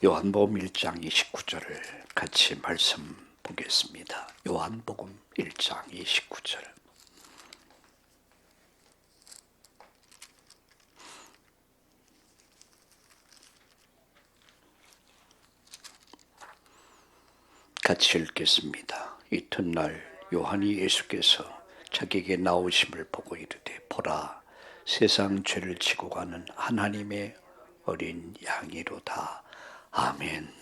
요한복음 1장 29절을 같이 말씀 보겠습니다. 요한복음 1장 29절. 같이 읽겠습니다. 이튿날 요한이 예수께서 자기에게 나오심을 보고 이르되 보라, 세상 죄를 지고 가는 하나님의 어린 양이로다. 아멘.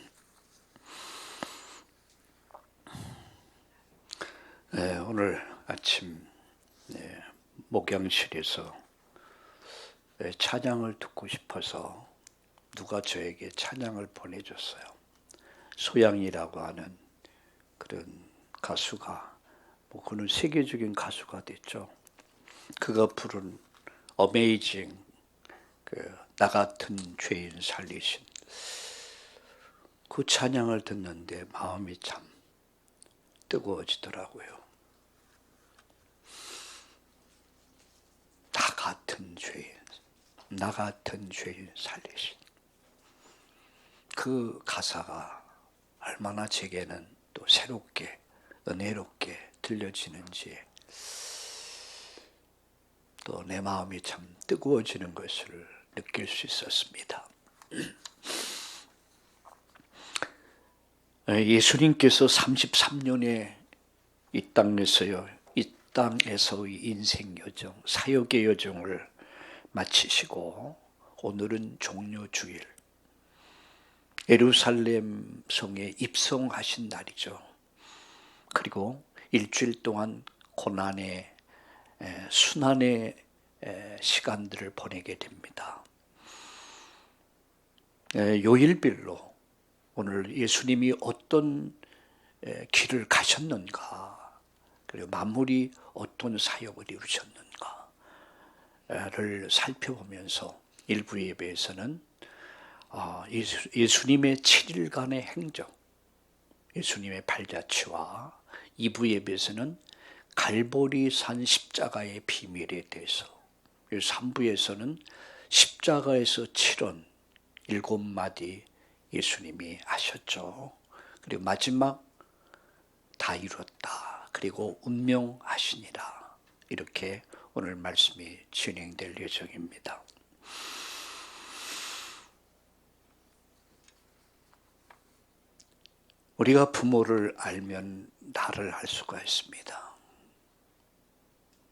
오늘 아침 목양실에서 찬양을 듣고 싶어서 누가 저에게 찬양을 보내줬어요. 소양이라고 하는 그런 가수가, 그는 세계적인 가수가 됐죠. 그가 부른 어메이징, 나 같은 죄인 살리신 그 찬양을 듣는데 마음이 참 뜨거워지더라고요. 나 같은 죄인 살리신 그 가사가 얼마나 제게는 또 새롭게 은혜롭게 들려지는지 또 내 마음이 참 뜨거워지는 것을 느낄 수 있었습니다. 예수님께서 33년의 이 땅에서의 인생 여정, 사역의 여정을 마치시고 오늘은 종료주일, 예루살렘 성에 입성하신 날이죠. 그리고 일주일 동안 고난의 순환의 시간들을 보내게 됩니다. 요일별로 오늘 예수님이 어떤 길을 가셨는가, 그리고 마무리 어떤 사역을 이루셨는가를 살펴보면서 일부 예배에서는 예수님의 7일간의 행적, 예수님의 발자취와 2부 예배에서는 갈보리산 십자가의 비밀에 대해서, 3부에서는 십자가에서 치른 7마디 예수님이 하셨죠. 그리고 마지막 다 이뤘다, 그리고 운명하시니라, 이렇게 오늘 말씀이 진행될 예정입니다. 우리가 부모를 알면 나를 알 수가 있습니다.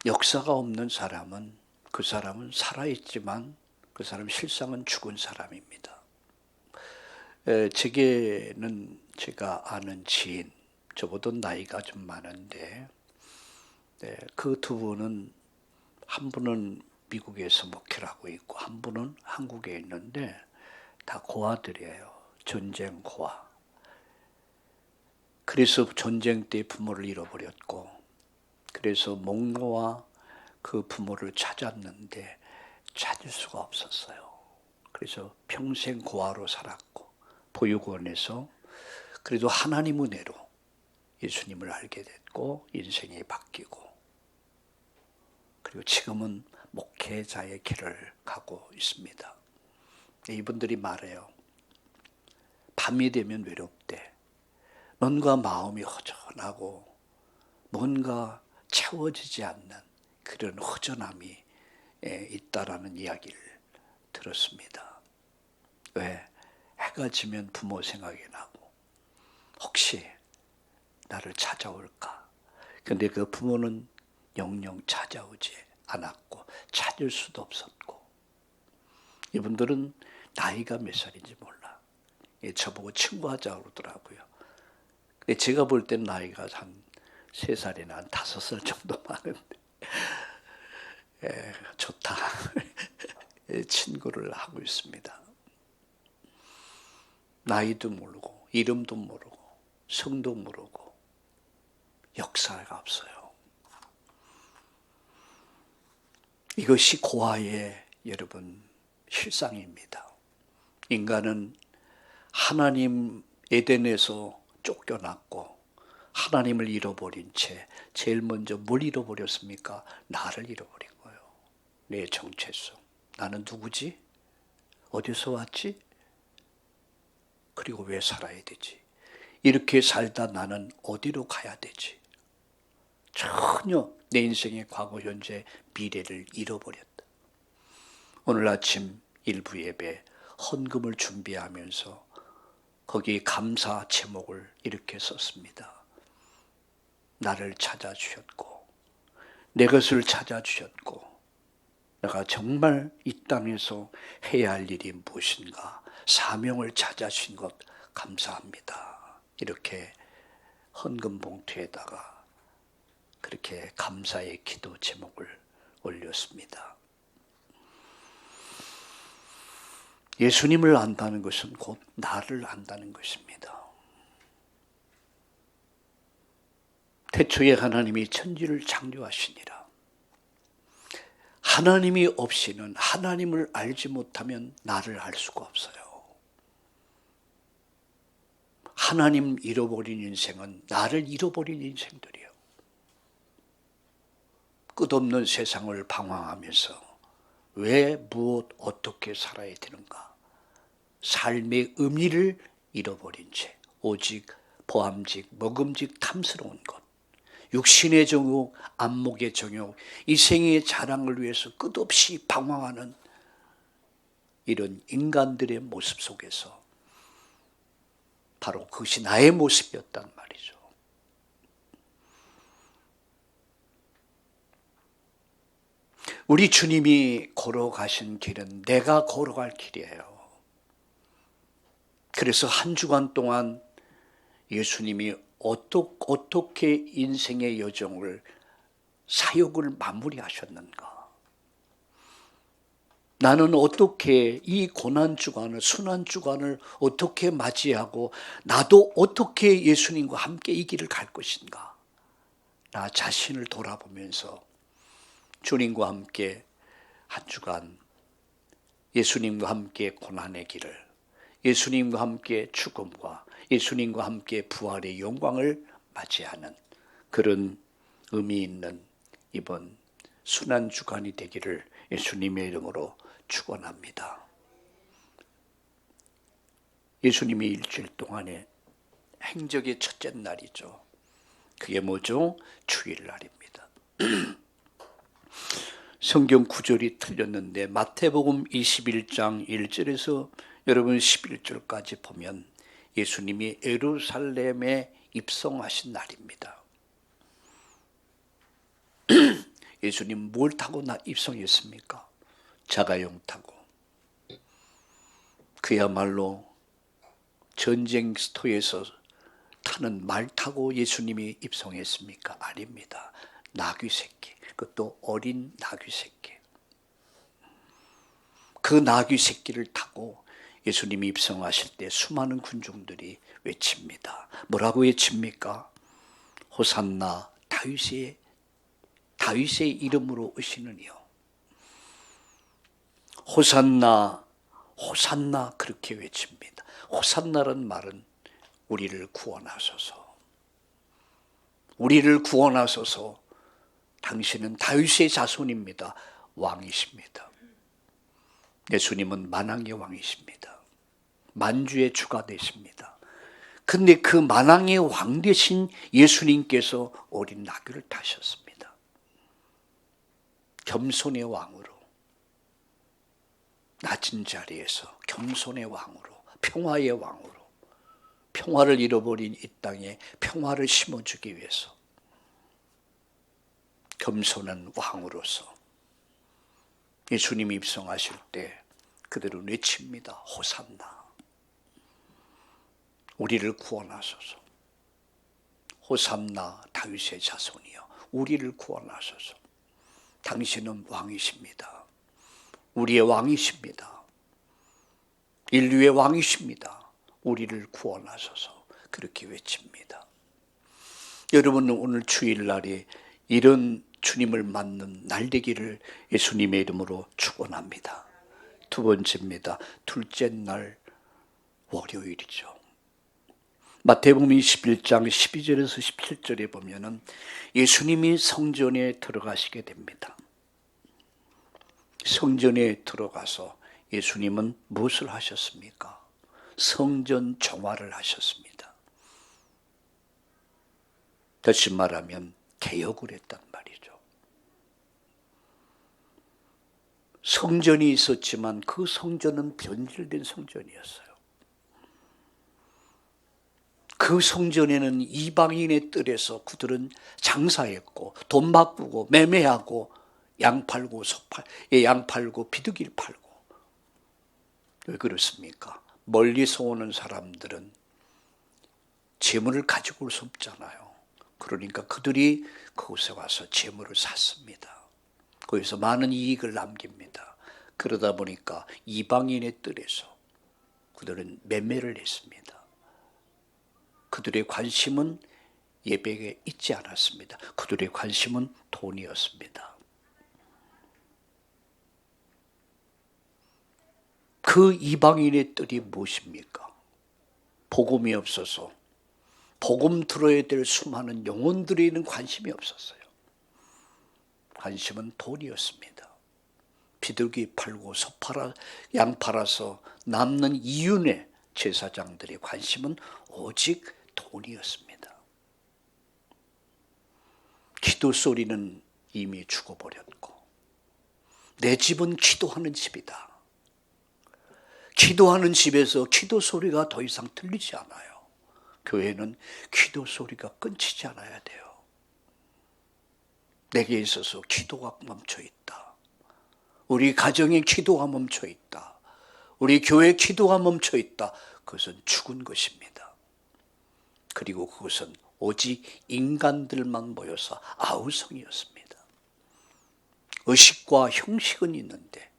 역사가 없는 사람은 그 사람은 살아있지만 그 사람 실상은 죽은 사람입니다. 제게는 제가 아는 지인, 저보다 나이가 좀 많은데 그 두 분은, 한 분은 미국에서 목회를 하고 있고 한 분은 한국에 있는데 다 고아들이에요. 전쟁 고아. 그래서 전쟁 때 부모를 잃어버렸고, 그래서 목노아 그 부모를 찾았는데 찾을 수가 없었어요. 그래서 평생 고아로 살았고 보육원에서 그래도 하나님 은혜로 예수님을 알게 됐고 인생이 바뀌고, 그리고 지금은 목회자의 길을 가고 있습니다. 이분들이 말해요. 밤이 되면 외롭대. 뭔가 마음이 허전하고 뭔가 채워지지 않는 그런 허전함이 있다라는 이야기를 들었습니다. 왜? 해가 지면 부모 생각이 나고 혹시 나를 찾아올까? 근데 그 부모는 영영 찾아오지 않았고 찾을 수도 없었고, 이분들은 나이가 몇 살인지 몰라. 저보고 친구하자고 그러더라고요. 제가 볼 땐 나이가 한 3살이나 한 5살 정도 많은데 좋다. 친구를 하고 있습니다. 나이도 모르고 이름도 모르고 성도 모르고 역사가 없어요. 이것이 고아의 여러분 실상입니다. 인간은 하나님 에덴에서 쫓겨났고 하나님을 잃어버린 채 제일 먼저 뭘 잃어버렸습니까? 나를 잃어버린 거예요. 내 정체성. 나는 누구지? 어디서 왔지? 그리고 왜 살아야 되지? 이렇게 살다 나는 어디로 가야 되지? 전혀 내 인생의 과거, 현재, 미래를 잃어버렸다. 오늘 아침 일부 예배 헌금을 준비하면서 거기 감사 제목을 이렇게 썼습니다. 나를 찾아주셨고 내 것을 찾아주셨고 내가 정말 이 땅에서 해야 할 일이 무엇인가 사명을 찾아주신 것 감사합니다. 이렇게 헌금 봉투에다가 그렇게 감사의 기도 제목을 올렸습니다. 예수님을 안다는 것은 곧 나를 안다는 것입니다. 태초에 하나님이 천지를 창조하시니라. 하나님이 없이는 하나님을 알지 못하면 나를 알 수가 없어요. 하나님 잃어버린 인생은 나를 잃어버린 인생들이에요. 끝없는 세상을 방황하면서 왜, 무엇, 어떻게 살아야 되는가? 삶의 의미를 잃어버린 채 오직 보암직, 먹음직, 탐스러운 것, 육신의 정욕, 안목의 정욕, 이 생의 자랑을 위해서 끝없이 방황하는 이런 인간들의 모습 속에서 바로 그것이 나의 모습이었단 말이죠. 우리 주님이 걸어가신 길은 내가 걸어갈 길이에요. 그래서 한 주간 동안 예수님이 어떻게 인생의 여정을 사역을 마무리하셨는가? 나는 어떻게 이 고난주간을 순환주간을 어떻게 맞이하고 나도 어떻게 예수님과 함께 이 길을 갈 것인가? 나 자신을 돌아보면서 주님과 함께 한 주간 예수님과 함께 고난의 길을, 예수님과 함께 죽음과 예수님과 함께 부활의 영광을 맞이하는 그런 의미 있는 이번 순환주간이 되기를 예수님의 이름으로 축원합니다. 예수님이 일주일 동안의 행적의 첫째 날이죠. 그게 뭐죠? 주일날입니다. 성경 구절이 틀렸는데 마태복음 21장 1절에서 여러분 11절까지 보면 예수님이 예루살렘에 입성하신 날입니다. 예수님 뭘 타고 입성했습니까? 자가용 타고. 그야말로 전쟁터에서 타는 말 타고 예수님이 입성했습니까? 아닙니다. 나귀 새끼, 그것도 어린 나귀 새끼. 그 나귀 새끼를 타고 예수님이 입성하실 때 수많은 군중들이 외칩니다. 뭐라고 외칩니까? 호산나 다윗의 이름으로 오시는 이요. 호산나 호산나 그렇게 외칩니다. 호산나라는 말은 우리를 구원하소서. 우리를 구원하소서. 당신은 다윗의 자손입니다. 왕이십니다. 예수님은 만왕의 왕이십니다. 만주의 주가 되십니다. 근데 그 만왕의 왕 되신 예수님께서 어린 나귀를 타셨습니다. 겸손의 왕으로, 낮은 자리에서 겸손의 왕으로, 평화의 왕으로, 평화를 잃어버린 이 땅에 평화를 심어주기 위해서 겸손한 왕으로서 예수님이 입성하실 때 그대로 외칩니다. 호산나. 우리를 구원하소서. 호산나 다윗의 자손이여. 우리를 구원하소서. 당신은 왕이십니다. 우리의 왕이십니다. 인류의 왕이십니다. 우리를 구원하소서. 그렇게 외칩니다. 여러분은 오늘 주일날에 이런 주님을 맞는 날 되기를 예수님의 이름으로 축원합니다. 두 번째입니다. 둘째 날 월요일이죠. 마태복음 21장 12절에서 17절에 보면은 예수님이 성전에 들어가시게 됩니다. 성전에 들어가서 예수님은 무엇을 하셨습니까? 성전 정화를 하셨습니다. 다시 말하면 개혁을 했단 말이죠. 성전이 있었지만 그 성전은 변질된 성전이었어요. 그 성전에는 이방인의 뜰에서 그들은 장사했고 돈 바꾸고 매매하고 양 팔고 양 팔고 비둘기를 팔고. 왜 그렇습니까? 멀리서 오는 사람들은 재물을 가지고 올 수 없잖아요. 그러니까 그들이 그곳에 와서 재물을 샀습니다. 거기서 많은 이익을 남깁니다. 그러다 보니까 이방인의 뜰에서 그들은 매매를 했습니다. 그들의 관심은 예배에 있지 않았습니다. 그들의 관심은 돈이었습니다. 그 이방인의 뜰이 무엇입니까? 복음이 없어서 복음 들어야 될 수많은 영혼들에는 관심이 없었어요. 관심은 돈이었습니다. 비둘기 팔고 양 팔아서 남는 이윤의 제사장들의 관심은 오직 돈이었습니다. 기도 소리는 이미 죽어버렸고 내 집은 기도하는 집이다. 기도하는 집에서 기도 소리가 더 이상 들리지 않아요. 교회는 기도 소리가 끊기지 않아야 돼요. 내게 있어서 기도가 멈춰 있다. 우리 가정의 기도가 멈춰 있다. 우리 교회 기도가 멈춰 있다. 그것은 죽은 것입니다. 그리고 그것은 오직 인간들만 모여서 아우성이었습니다. 의식과 형식은 있는데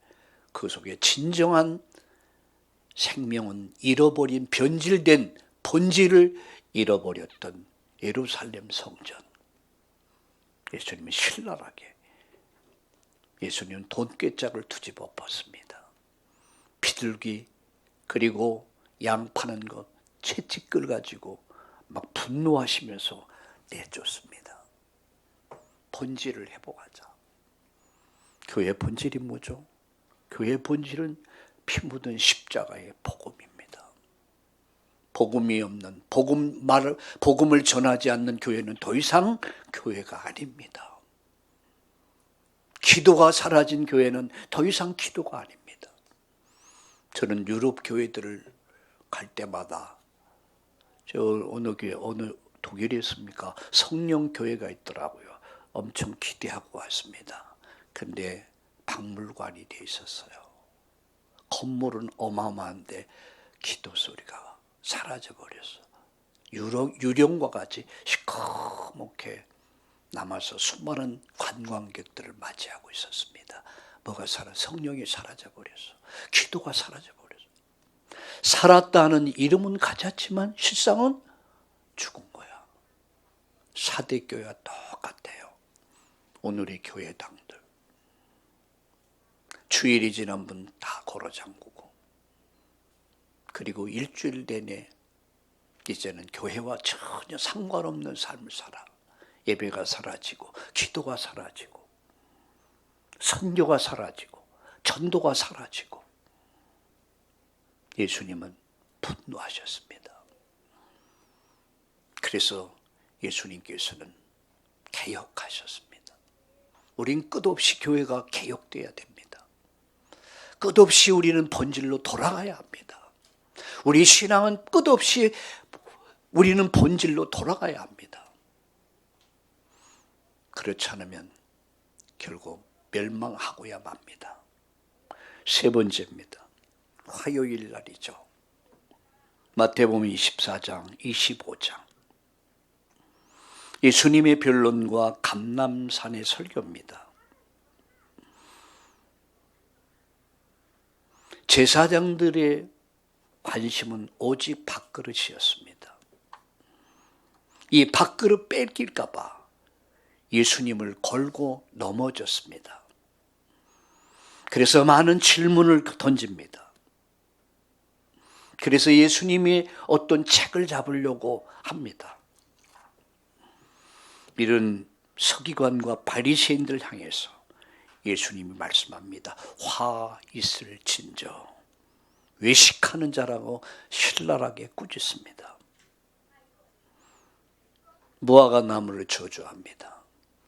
그 속에 진정한 생명은 잃어버린 변질된 본질을 잃어버렸던 예루살렘 성전. 예수님은 신랄하게 예수님은 돈깨짝을 뒤집어 엎었습니다. 비둘기 그리고 양 파는 것 채찍을 가지고 막 분노하시면서 내쫓습니다. 본질을 회복하자. 교회 본질이 뭐죠? 교회 본질은 피 묻은 십자가의 복음입니다. 복음이 없는 복음을 전하지 않는 교회는 더 이상 교회가 아닙니다. 기도가 사라진 교회는 더 이상 기도가 아닙니다. 저는 유럽 교회들을 갈 때마다 저 어느 교회 어느 독일이었습니까? 성령 교회가 있더라고요. 엄청 기대하고 왔습니다. 근데 박물관이 돼 있었어요. 건물은 어마어마한데 기도 소리가 사라져버렸어. 유령과 같이 시커멓게 남아서 수많은 관광객들을 맞이하고 있었습니다. 뭐가 성령이 사라져버렸어. 기도가 사라져버렸어. 살았다는 이름은 가졌지만 실상은 죽은 거야. 사대교회와 똑같아요. 오늘의 교회당들. 주일이 지난 분 다 걸어 잠그고 그리고 일주일 내내 이제는 교회와 전혀 상관없는 삶을 살아. 예배가 사라지고 기도가 사라지고 선교가 사라지고 전도가 사라지고. 예수님은 분노하셨습니다. 그래서 예수님께서는 개혁하셨습니다. 우린 끝없이 교회가 개혁돼야 됩니다. 끝없이 우리는 본질로 돌아가야 합니다. 우리 신앙은 끝없이 우리는 본질로 돌아가야 합니다. 그렇지 않으면 결국 멸망하고야 맙니다. 세 번째입니다. 화요일 날이죠. 마태복음 24장, 25장. 예수님의 변론과 감람산의 설교입니다. 제사장들의 관심은 오직 밥그릇이었습니다. 이 밥그릇 뺏길까 봐 예수님을 걸고 넘어졌습니다. 그래서 많은 질문을 던집니다. 그래서 예수님이 어떤 책을 잡으려고 합니다. 이런 서기관과 바리새인들 향해서 예수님이 말씀합니다. 화 있을진저 외식하는 자라고 신랄하게 꾸짖습니다. 무화과 나무를 저주합니다.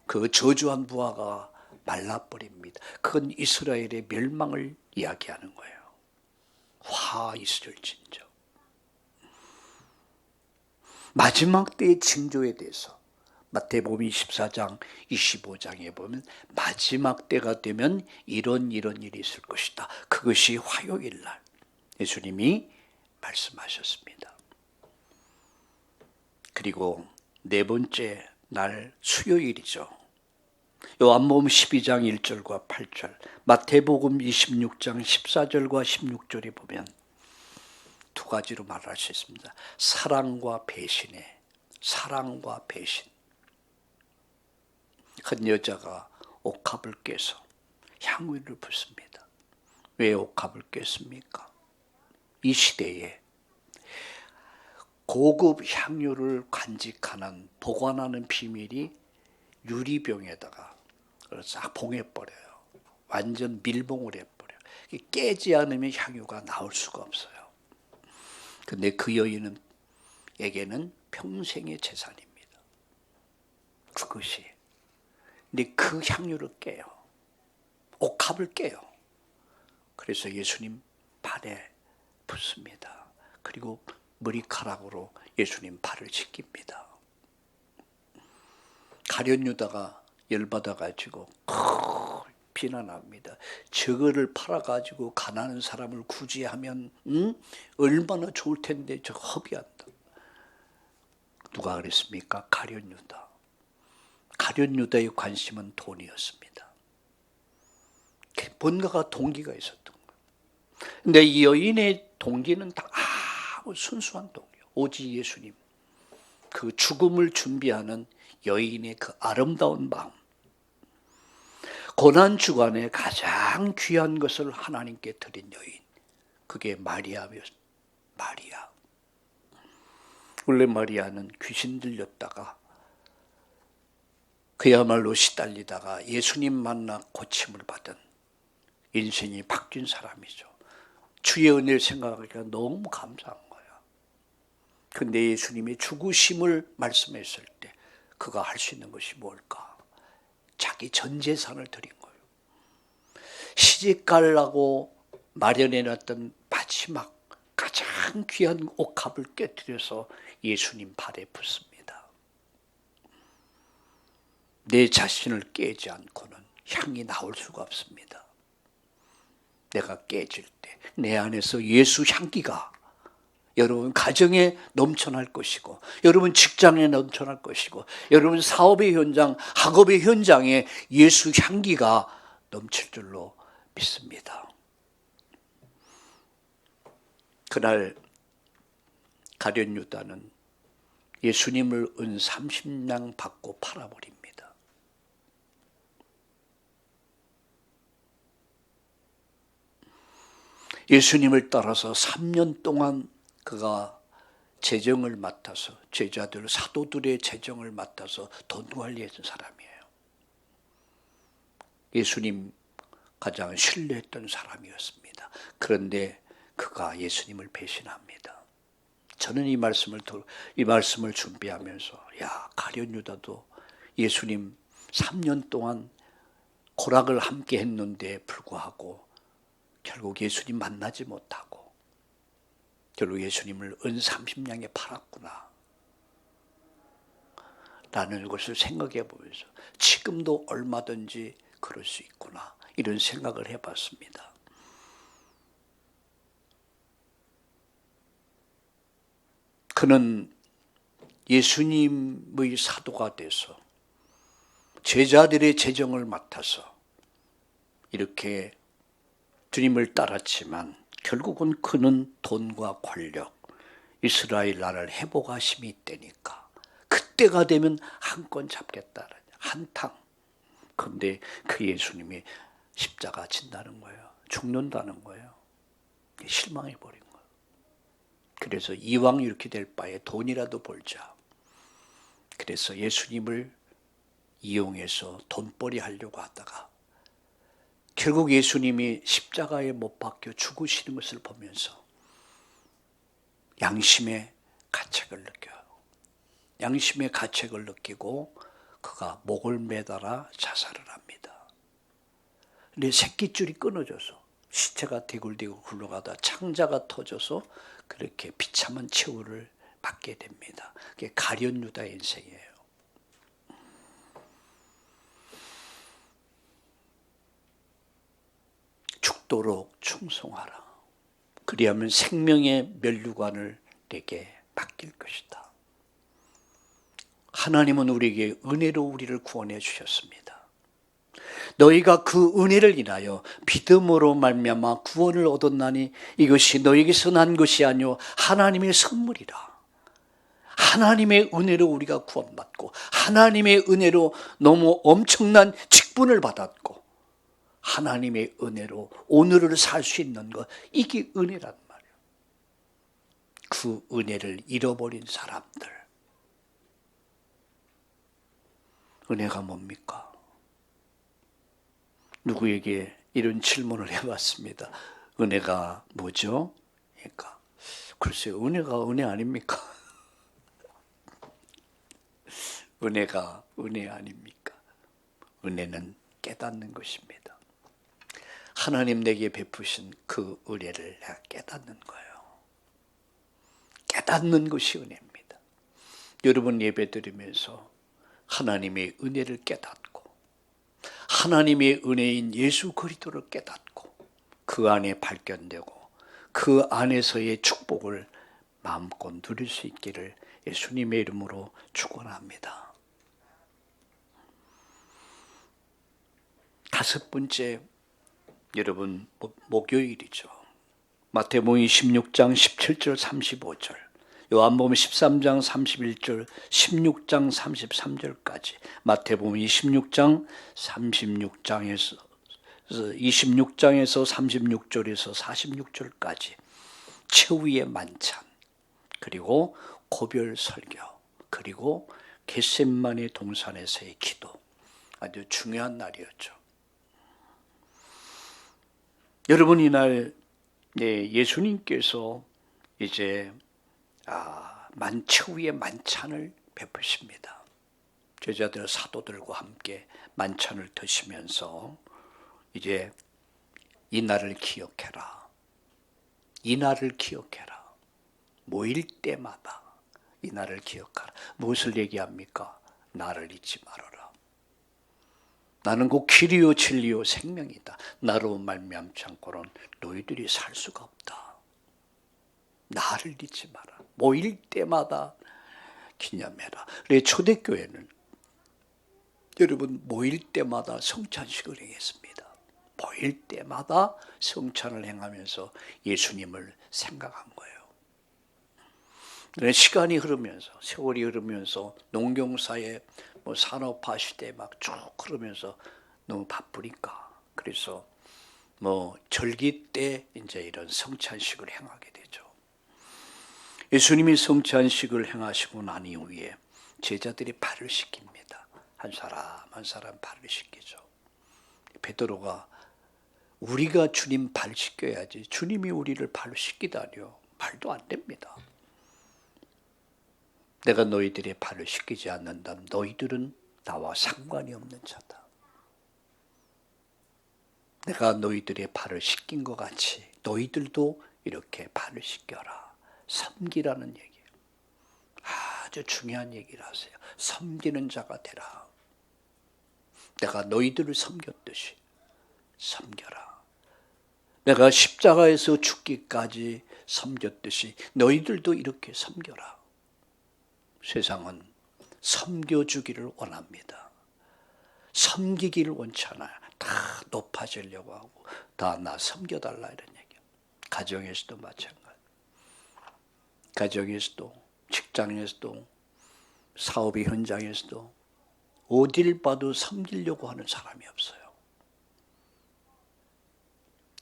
그 저주한 무화과가 말라버립니다. 그건 이스라엘의 멸망을 이야기하는 거예요. 화 있을진저. 마지막 때의 징조에 대해서 마태복음 24장 25장에 보면 마지막 때가 되면 이런 일이 있을 것이다. 그것이 화요일 날 예수님이 말씀하셨습니다. 그리고 네 번째 날 수요일이죠. 요한복음 12장 1절과 8절, 마태복음 26장 14절과 16절에 보면 두 가지로 말할 수 있습니다. 사랑과 배신에, 사랑과 배신. 한 여자가 옥합을 깨서 향유를 붓습니다. 왜 옥합을 깼습니까? 이 시대에 고급 향유를 간직하는, 보관하는 비밀이 유리병에다가 싹 봉해버려요. 완전 밀봉을 해버려요. 깨지 않으면 향유가 나올 수가 없어요. 근데 그 여인에게는 평생의 재산입니다. 그것이. 근데 그 향유를 깨요. 옥합을 깨요. 그래서 예수님 발에 붓습니다. 그리고 머리카락으로 예수님 발을 씻깁니다. 가룟 유다가 열받아가지고 비난합니다. 저거를 팔아가지고 가난한 사람을 구제하면 얼마나 좋을 텐데 저거 허비한다. 누가 그랬습니까? 가룟 유다. 가룟 유다의 관심은 돈이었습니다. 뭔가가 동기가 있었던 거예요. 근데 이 여인의 동기는 다 아무 순수한 동기예요. 오직 예수님. 그 죽음을 준비하는 여인의 그 아름다운 마음. 고난주간에 가장 귀한 것을 하나님께 드린 여인. 그게 마리아였습니다. 마리아. 원래 마리아는 귀신 들렸다가 그야말로 시달리다가 예수님 만나 고침을 받은 인생이 바뀐 사람이죠. 주의 은혜를 생각하니까 너무 감사한 거예요. 그런데 예수님이 죽으심을 말씀했을 때 그가 할 수 있는 것이 뭘까? 자기 전 재산을 드린 거예요. 시집가려고 마련해놨던 마지막 가장 귀한 옥합을 깨뜨려서 예수님 발에 붓습니다. 내 자신을 깨지 않고는 향이 나올 수가 없습니다. 내가 깨질 때 내 안에서 예수 향기가 여러분 가정에 넘쳐날 것이고, 여러분 직장에 넘쳐날 것이고, 여러분 사업의 현장, 학업의 현장에 예수 향기가 넘칠 줄로 믿습니다. 그날 가룟 유다는 예수님을 은 30냥 받고 팔아버립니다. 예수님을 따라서 3년 동안 그가 재정을 맡아서, 제자들, 사도들의 재정을 맡아서 돈 관리했던 사람이에요. 예수님 가장 신뢰했던 사람이었습니다. 그런데 그가 예수님을 배신합니다. 저는 이 말씀을 준비하면서, 가룟 유다도 예수님 3년 동안 고락을 함께 했는데 불구하고 결국 예수님 만나지 못하고 결국 예수님을 은 30냥에 팔았구나 라는 것을 생각해 보면서 지금도 얼마든지 그럴 수 있구나 이런 생각을 해봤습니다. 그는 예수님의 사도가 돼서 제자들의 재정을 맡아서 이렇게 주님을 따랐지만 결국은 그는 돈과 권력, 이스라엘 나라를 회복하심이 있다니까 그때가 되면 한 건 잡겠다는 한탕. 그런데 그 예수님이 십자가 진다는 거예요. 죽는다는 거예요. 실망해버린 거예요. 그래서 이왕 이렇게 될 바에 돈이라도 벌자. 그래서 예수님을 이용해서 돈벌이 하려고 하다가 결국 예수님이 십자가에 못 박혀 죽으시는 것을 보면서 양심의 가책을 느껴요. 양심의 가책을 느끼고 그가 목을 매달아 자살을 합니다. 근데 새끼줄이 끊어져서 시체가 대굴대굴 굴러가다 창자가 터져서 그렇게 비참한 최후를 받게 됩니다. 그게 가룟 유다의 인생이에요. 죽도록 충성하라. 그리하면 생명의 면류관을 내게 맡길 것이다. 하나님은 우리에게 은혜로 우리를 구원해 주셨습니다. 너희가 그 은혜를 인하여 믿음으로 말미암아 구원을 얻었나니 이것이 너희에게서 난 것이 아니요 하나님의 선물이라. 하나님의 은혜로 우리가 구원받고 하나님의 은혜로 너무 엄청난 직분을 받았고 하나님의 은혜로 오늘을 살 수 있는 것, 이게 은혜란 말이에요. 그 은혜를 잃어버린 사람들, 은혜가 뭡니까? 누구에게 이런 질문을 해봤습니다. 은혜가 뭐죠? 그러니까 글쎄요, 은혜가 은혜 아닙니까? 은혜가 은혜 아닙니까? 은혜는 깨닫는 것입니다. 하나님 내게 베푸신 그 은혜를 내가 깨닫는 거예요. 깨닫는 것이 은혜입니다. 여러분 예배 드리면서 하나님의 은혜를 깨닫고 하나님의 은혜인 예수 그리스도를 깨닫고 그 안에 발견되고 그 안에서의 축복을 마음껏 누릴 수 있기를 예수님의 이름으로 축원합니다. 다섯 번째, 여러분 목요일이죠. 마태복음 26장 17절 35절, 요한복음 13장 31절 16장 33절까지, 마태복음 26장에서 36절에서 46절까지 최후의 만찬, 그리고 고별 설교, 그리고 겟세마네 동산에서의 기도, 아주 중요한 날이었죠. 여러분 이날 예수님께서 이제 최후의 만찬을 베푸십니다. 제자들 사도들과 함께 만찬을 드시면서 이제 이 날을 기억해라. 이 날을 기억해라. 모일 때마다 이 날을 기억하라. 무엇을 얘기합니까? 나를 잊지 말아라. 나는 곧 길이요 진리요 생명이다. 나로 말미암지 않고는 너희들이 살 수가 없다. 나를 잊지 마라. 모일 때마다 기념해라. 초대교회는 여러분 모일 때마다 성찬식을 행했습니다. 모일 때마다 성찬을 행하면서 예수님을 생각한 거예요. 시간이 흐르면서, 세월이 흐르면서 농경사에 산업화 시대에 막 쭉 흐르면서 너무 바쁘니까, 그래서 절기 때 이제 이런 성찬식을 행하게 되죠. 예수님이 성찬식을 행하시고 난 이후에 제자들이 발을 씻깁니다. 한 사람 한 사람 발을 씻기죠. 베드로가 우리가 주님 발 씻겨야지 주님이 우리를 발을 씻기다니요. 말도 안 됩니다. 내가 너희들의 발을 씻기지 않는다면 너희들은 나와 상관이 없는 자다. 내가 너희들의 발을 씻긴 것 같이 너희들도 이렇게 발을 씻겨라. 섬기라는 얘기예요. 아주 중요한 얘기를 하세요. 섬기는 자가 되라. 내가 너희들을 섬겼듯이 섬겨라. 내가 십자가에서 죽기까지 섬겼듯이 너희들도 이렇게 섬겨라. 세상은 섬겨주기를 원합니다. 섬기기를 원치 않아요. 다 높아지려고 하고 다 나 섬겨달라 이런 얘기예요. 가정에서도 마찬가지. 가정에서도 직장에서도 사업의 현장에서도 어딜 봐도 섬기려고 하는 사람이 없어요.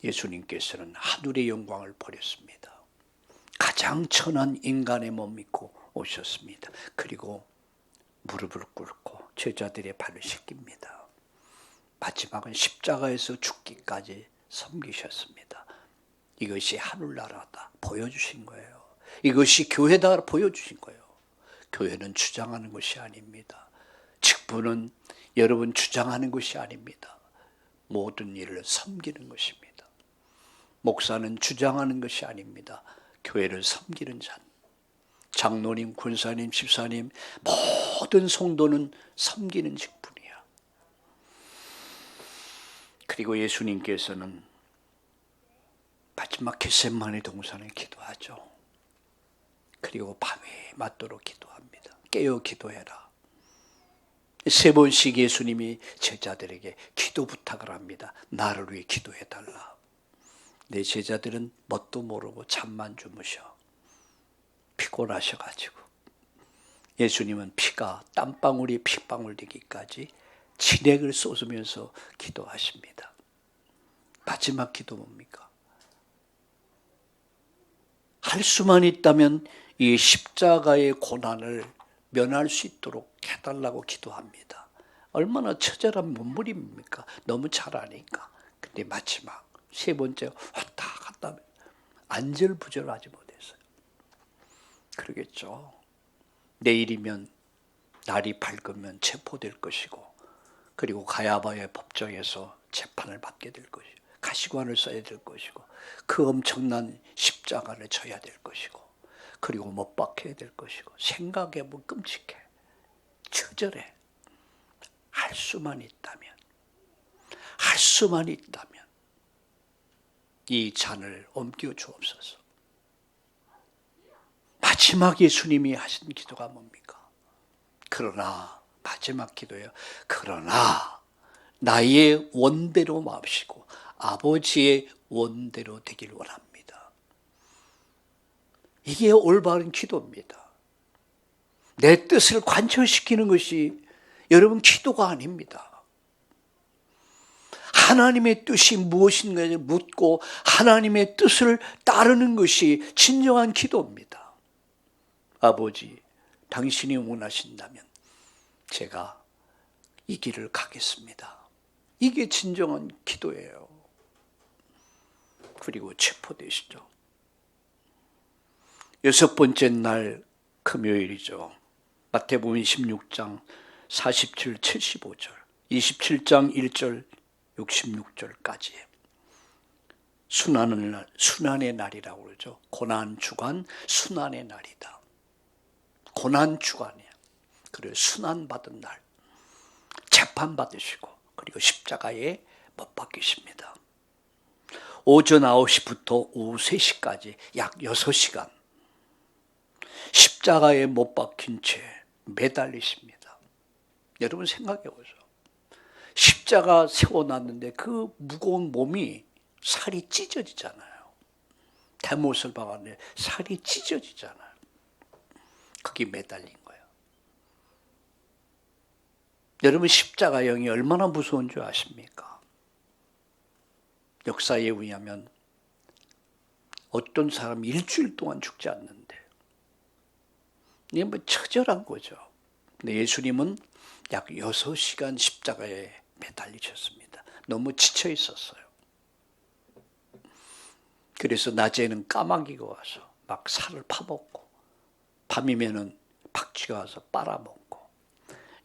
예수님께서는 하늘의 영광을 버렸습니다. 가장 천한 인간의 몸 믿고 오셨습니다. 그리고 무릎을 꿇고 제자들의 발을 씻깁니다. 마지막은 십자가에서 죽기까지 섬기셨습니다. 이것이 하늘나라다 보여주신 거예요. 이것이 교회다 보여주신 거예요. 교회는 주장하는 것이 아닙니다. 직분은 여러분 주장하는 것이 아닙니다. 모든 일을 섬기는 것입니다. 목사는 주장하는 것이 아닙니다. 교회를 섬기는 자. 장로님, 군사님, 집사님, 모든 성도는 섬기는 직분이야. 그리고 예수님께서는 마지막 겟세마네 동산에 기도하죠. 그리고 밤에 맞도록 기도합니다. 깨어 기도해라. 3번씩 예수님이 제자들에게 기도 부탁을 합니다. 나를 위해 기도해달라. 내 제자들은 뭣도 모르고 잠만 주무셔. 피곤하셔가지고. 예수님은 피가 땀방울이 핏방울 되기까지 진액을 쏟으면서 기도하십니다. 마지막 기도 뭡니까? 할 수만 있다면 이 십자가의 고난을 면할 수 있도록 해달라고 기도합니다. 얼마나 처절한 문물입니까? 너무 잘 아니까. 근데 마지막 3번째 왔다 갔다 안절부절하지 못했어요. 그러겠죠. 내일이면 날이 밝으면 체포될 것이고, 그리고 가야바의 법정에서 재판을 받게 될 것이고, 가시관을 써야 될 것이고, 그 엄청난 십자가를 져야 될 것이고, 그리고 못 박혀야 될 것이고, 생각해보면 끔찍해. 처절해. 할 수만 있다면 이 잔을 옮겨 주옵소서. 마지막 예수님이 하신 기도가 뭡니까? 그러나, 마지막 기도예요. 그러나 나의 원대로 마시고 아버지의 원대로 되길 원합니다. 이게 올바른 기도입니다. 내 뜻을 관철시키는 것이 여러분 기도가 아닙니다. 하나님의 뜻이 무엇인가 묻고 하나님의 뜻을 따르는 것이 진정한 기도입니다. 아버지, 당신이 원하신다면 제가 이 길을 가겠습니다. 이게 진정한 기도예요. 그리고 체포되시죠. 6번째 날 금요일이죠. 마태복음 26장 47, 75절, 27장 1절, 66절까지 순환의 날이라고 그러죠. 고난 주간 순환의 날이다. 고난 주간이야. 그리고 순환받은 날, 재판받으시고, 그리고 십자가에 못 박히십니다. 오전 9시부터 오후 3시까지 약 6시간 십자가에 못 박힌 채 매달리십니다. 여러분 생각해 보세요. 십자가 세워놨는데 그 무거운 몸이 살이 찢어지잖아요. 대못을 박았는데 살이 찢어지잖아요. 거기 매달린 거예요. 여러분 십자가형이 얼마나 무서운 줄 아십니까? 역사에 의하면 어떤 사람이 일주일 동안 죽지 않는데, 이게 뭐 처절한 거죠. 근데 예수님은 약 6시간 십자가에 매달리셨습니다. 너무 지쳐 있었어요. 그래서 낮에는 까마귀가 와서 막 살을 파먹고, 밤이면은 박쥐가 와서 빨아먹고,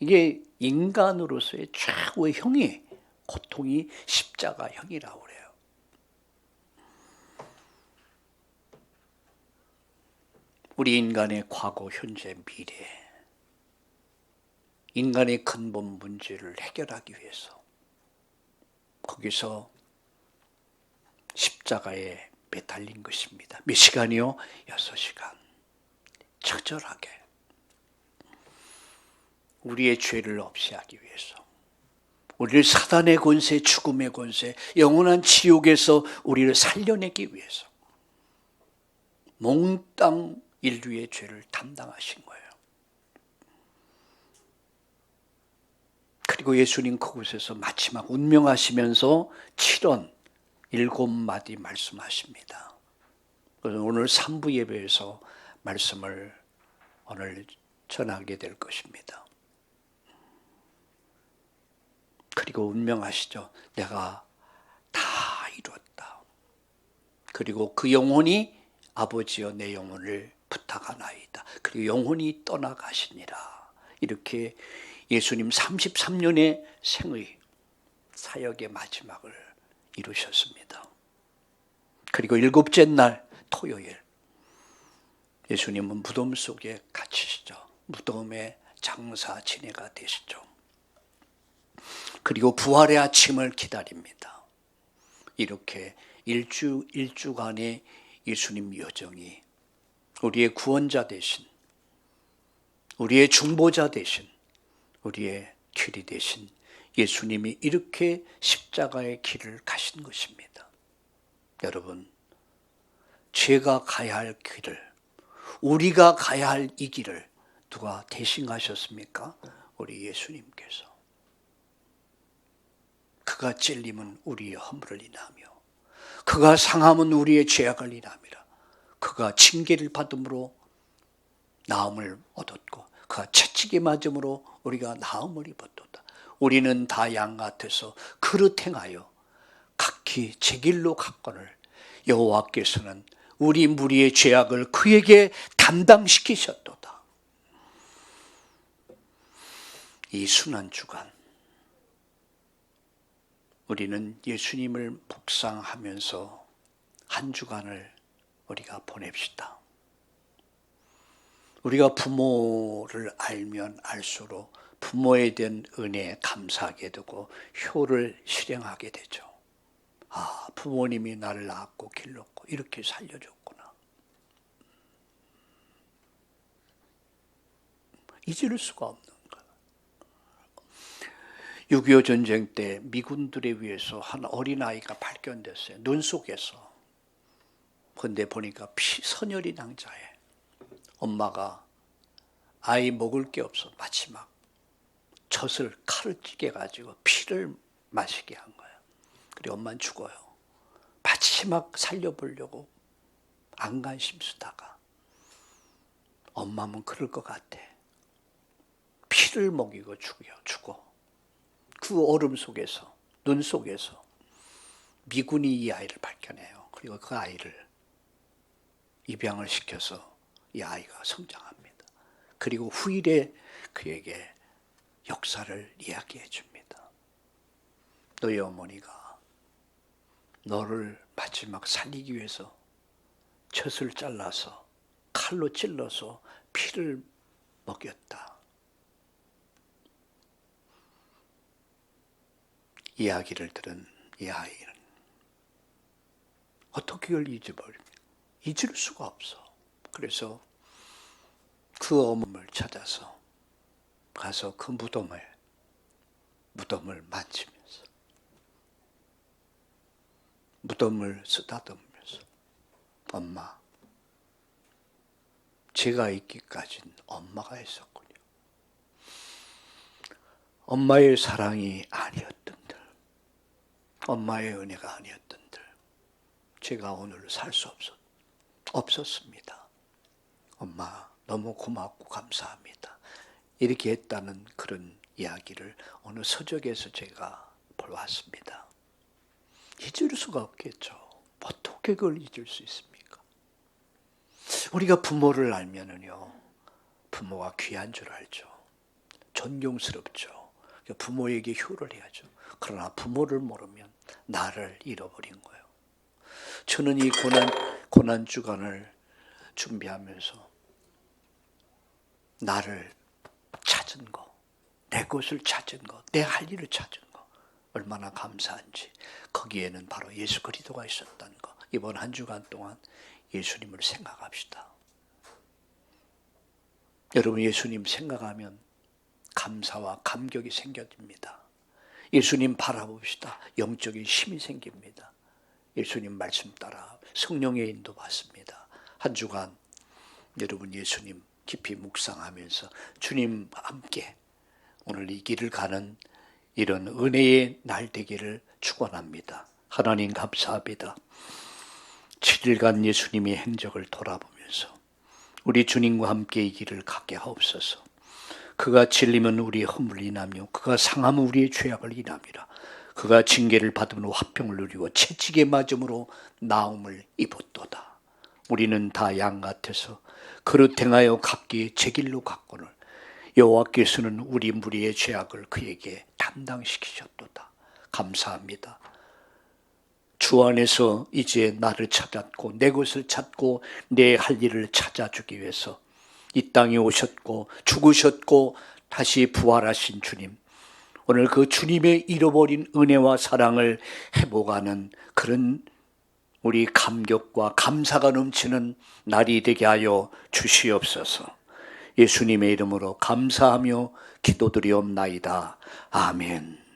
이게 인간으로서의 최고의 형이, 고통이 십자가형이라고 그래요. 우리 인간의 과거, 현재, 미래, 인간의 근본 문제를 해결하기 위해서 거기서 십자가에 매달린 것입니다. 몇 시간이요? 6시간. 처절하게 우리의 죄를 없이 하기 위해서, 우리를 사단의 권세, 죽음의 권세, 영원한 지옥에서 우리를 살려내기 위해서 몽땅 인류의 죄를 담당하신 거예요. 그리고 예수님 그곳에서 마지막 운명하시면서 7원 7마디 말씀하십니다. 그래서 오늘 3부 예배에서 말씀을 오늘 전하게 될 것입니다. 그리고 운명하시죠. 내가 다 이루었다. 그리고 그 영혼이 아버지여 내 영혼을 부탁하나이다. 그리고 영혼이 떠나가시니라. 이렇게 예수님 33년의 생의 사역의 마지막을 이루셨습니다. 그리고 7째 날 토요일 예수님은 무덤 속에 갇히시죠. 무덤의 장사 지내가 되시죠. 그리고 부활의 아침을 기다립니다. 이렇게 일주간의 예수님 여정이 우리의 구원자 되신, 우리의 중보자 되신, 우리의 길이 되신 예수님이 이렇게 십자가의 길을 가신 것입니다. 여러분, 제가 가야 할 길을, 우리가 가야 할 이 길을 누가 대신 가셨습니까? 우리 예수님께서. 그가 찔림은 우리의 허물을 인하며 그가 상함은 우리의 죄악을 인함이라. 그가 징계를 받음으로 나음을 얻었고 그가 채찍에 맞음으로 우리가 나음을 입었도다. 우리는 다 양 같아서 그릇 행하여 각기 제 길로 갔거늘 여호와께서는 우리 무리의 죄악을 그에게 담당시키셨도다. 이 순환 주간 우리는 예수님을 묵상하면서 한 주간을 우리가 보냅시다. 우리가 부모를 알면 알수록 부모에 대한 은혜에 감사하게 되고 효를 실행하게 되죠. 아, 부모님이 나를 낳았고 길렀고 이렇게 살려줬구나. 잊을 수가 없는 거예요. 6.25 전쟁 때 미군들에 의해서 한 어린아이가 발견됐어요. 눈 속에서. 그런데 보니까 선열이 낭자해. 엄마가 아이 먹을 게 없어 마치 막 젖을 칼을 찌게 가지고 피를 마시게 한 거예요. 그리고 엄마는 죽어요. 마지막 살려보려고 안간힘쓰다가 엄마는 그럴 것 같아. 피를 먹이고 죽어. 그 얼음 속에서, 눈 속에서 미군이 이 아이를 발견해요. 그리고 그 아이를 입양을 시켜서 이 아이가 성장합니다. 그리고 후일에 그에게 역사를 이야기해 줍니다. 너희 어머니가 너를 마지막 살리기 위해서 젖을 잘라서 칼로 찔러서 피를 먹였다. 이야기를 들은 이 아이는 어떻게 그걸 잊어버립니까? 잊을 수가 없어. 그래서 그 어머니를 찾아서 가서 그 무덤을 만지면서 무덤을 쓰다듬으면서 엄마, 제가 있기까지는 엄마가 있었군요. 엄마의 사랑이 아니었던들, 엄마의 은혜가 아니었던들 제가 오늘 살 수 없었습니다. 엄마 너무 고맙고 감사합니다. 이렇게 했다는 그런 이야기를 어느 서적에서 제가 보았습니다. 잊을 수가 없겠죠. 어떻게 그걸 잊을 수 있습니까? 우리가 부모를 알면은요, 부모가 귀한 줄 알죠. 존경스럽죠. 부모에게 효를 해야죠. 그러나 부모를 모르면 나를 잃어버린 거예요. 저는 이 고난 주간을 준비하면서 나를 찾은 거, 내 것을 찾은 거, 내 할 일을 찾은 거 얼마나 감사한지. 거기에는 바로 예수 그리스도가 있었다는 거. 이번 한 주간 동안 예수님을 생각합시다. 여러분, 예수님 생각하면 감사와 감격이 생겨집니다. 예수님 바라봅시다. 영적인 힘이 생깁니다. 예수님 말씀 따라 성령의 인도 받습니다. 한 주간 여러분 예수님 깊이 묵상하면서 주님 함께 오늘 이 길을 가는 이런 은혜의 날 되기를 축원합니다. 하나님 감사합니다. 7일간 예수님의 행적을 돌아보면서 우리 주님과 함께 이 길을 가게 하옵소서. 그가 찔림은 우리의 허물을 인하며 그가 상함은 우리의 죄악을 인함이라. 그가 징계를 받음으로 화평을 누리고 채찍에 맞음으로 나음을 입었도다. 우리는 다 양 같아서 그릇 행하여 각기 제 길로 갔거늘 여호와께서는 우리 무리의 죄악을 그에게 담당시키셨도다. 감사합니다. 주 안에서 이제 나를 찾았고 내 것을 찾고 내 할 일을 찾아주기 위해서 이 땅에 오셨고 죽으셨고 다시 부활하신 주님, 오늘 그 주님의 잃어버린 은혜와 사랑을 회복하는 그런 우리 감격과 감사가 넘치는 날이 되게 하여 주시옵소서. 예수님의 이름으로 감사하며 기도드리옵나이다. 아멘.